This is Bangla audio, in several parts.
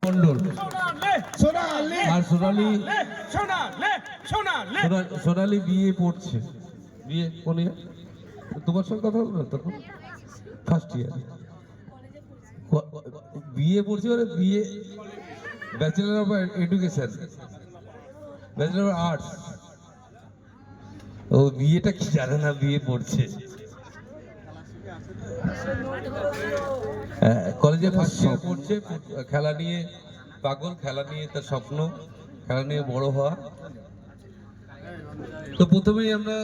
মন্ডল আর সোনালি বিয়ে পড়ছে। বিয়ে কোন ইয়ার? তোমার সঙ্গে কথা হলো না তখন? ফার্স্ট ইয়ার বিয়ে পড়ছে। মানে B A bachelor of education, bachelor of arts. ও বিয়েটা কি জানে না, বিয়ে পড়ছে। কলেজে ফার্স্ট ইয়ার পড়ছে। খেলা নিয়ে পাগল, খেলা নিয়ে তার স্বপ্ন, খেলা নিয়ে বড় হওয়া। তো প্রথমেই আমরা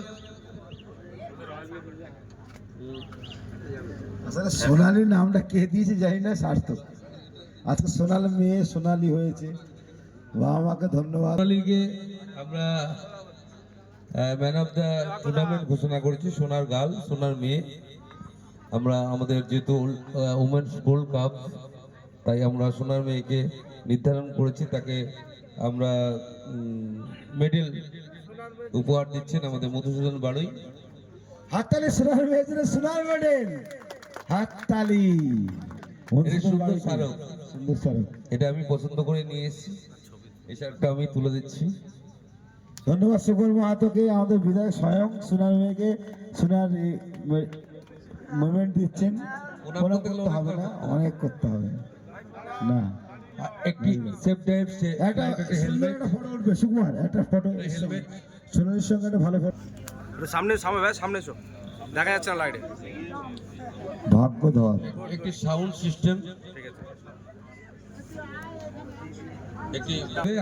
আসলে সোনালী নামটা কে দিয়েছে জানি না, সার্থক। আজকে সোনালী মেয়ে সোনালী হয়েছে, বাবা মাকে ধন্যবাদ। সোনালীকে আমরা ম্যান অফ দ্য টুর্নামেন্ট ঘোষণা করেছি। সোনার গাল, সোনার মেয়ে। আমরা আমাদের যেহেতু উমেন্স গোল্ড কাপ, তাই আমরা সোনার মেয়েকে নির্ধারণ করেছি। তাকে আমরা মেডেল উপহার দিচ্ছেন আমাদের মধুসূদন বাড়ুই। হাততালি সোনার মেয়ের জন্য, সোনার মেডেল, হাততালি। সুন্দর স্মারক, সুন্দর স্মারক। এটা আমি পছন্দ করে নিয়ে এসেছি। এই স্মারকটা আমি তুলে দিচ্ছি। ধন্যবাদ সুকুল মাহাতোকে, আমাদের বিধায়ক স্বয়ং সোনার মেয়েকে সোনার মুভমেন্ট দিচ্ছেন। কোনো করতে হবে না, অনেক করতে হবে না। একটি সেফ ড্রাইভ, একটা সুন্দর একটা ফটো উঠবে সুকুমার, একটা ফটো সোনালির সঙ্গে একটা ভালো ফটো। সামনে সামনে ভাই, সামনে এসো, দেখা যাচ্ছে না লাইটে। ভাগ্যধর একটি সাউন্ড সিস্টেম, একটি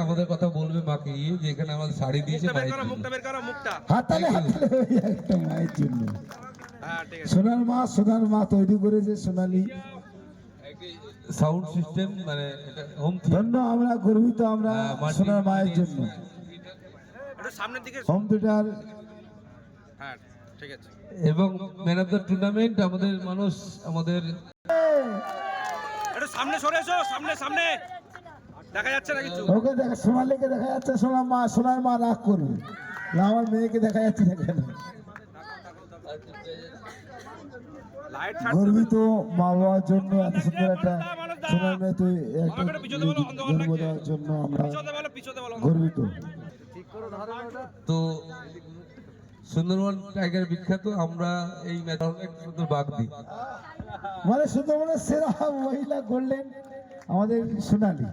আমাদের কথা বলবে মাকে গিয়ে যে এখানে আমাদের শাড়ি দিয়েছে মায়ের জন্য। মুখটা বের করো, মুখটা। হাততালি, হাততালি একটা মায়ের জন্য। হ্যাঁ ঠিক আছে। সোনার মা তৈরি করেছে সোনালী। সাউন্ড সিস্টেম, মানে এটা হোম ধন্য, আমরা গর্বিত আমরা সোনার মায়ের জন্য। একটু সামনের দিকে। হোম থিয়েটার হ্যাঁ ঠিক আছে। এবং ম্যান অফ দ্য টুর্নামেন্ট আমাদের মানুষ, আমাদের একটু সামনে সরে এসো, সামনে সামনে, দেখা যাচ্ছে না কিছু। ওকে দেখা, সোনালীকে দেখা যাচ্ছে। সোনার মা রাগ করবে না, আমার মেয়েকে দেখা যাচ্ছে না কেন। লাইট গর্বিত মা বাবার জন্য এত সুন্দর একটা সোনার মেয়ে তুই একটা জন্ম দেওয়ার জন্য আমরা গর্বিত। তো সুন্দরবন টাইগার বিখ্যাত। আমরা এই ম্যাচে সুন্দর বাঘ দিই। মানে সুন্দরবনের সেরা মহিলা গোল্ডেন আমাদের সোনালী,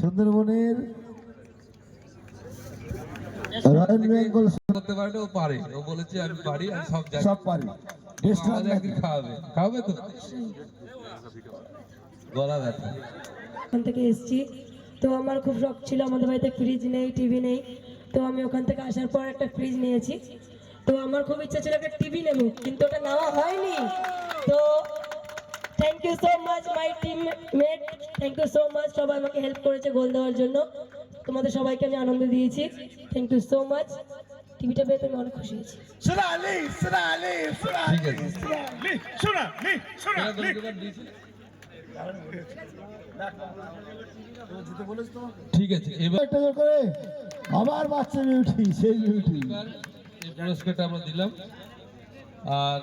সুন্দরবনের রয়্যাল বেঙ্গল। করতে পারে না, ও পারে। ও বলেছে আমি পারি, আমি সব জানি, সব পারি। আমাদের একদিন খাওয়াবে, খাওয়াবে তো। গলা ব্যথা। ওখান থেকে এসেছি, তো আমার খুব শখ ছিল। আমাদের বাড়িতে ফ্রিজ নেই, টিভি নেই, তো আমি ওখান থেকে আসার পর একটা ফ্রিজ নিয়েছি। তো আমার খুব ইচ্ছা ছিল একটা টিভি নেব, কিন্তু ওটা নেওয়া হয়নি। তো thank you so much my teammate, thank you so much. সবাই আমাকে হেল্প করেছে গোল দেওয়ার জন্য। তোমাদের সবাইকে আমি আনন্দ দিয়েছি, থ্যাংক ইউ সো মাচ। টিভিটা পেয়ে আমি অনেক খুশি হয়েছি। সোনালী সোনালী ঠিক আছে, ঠিক আছে। এবার একটা জোর করে আবার বাচ্চা বিউটি, সেই বিউটি। এই পুরস্কারটা আমরা দিলাম। আর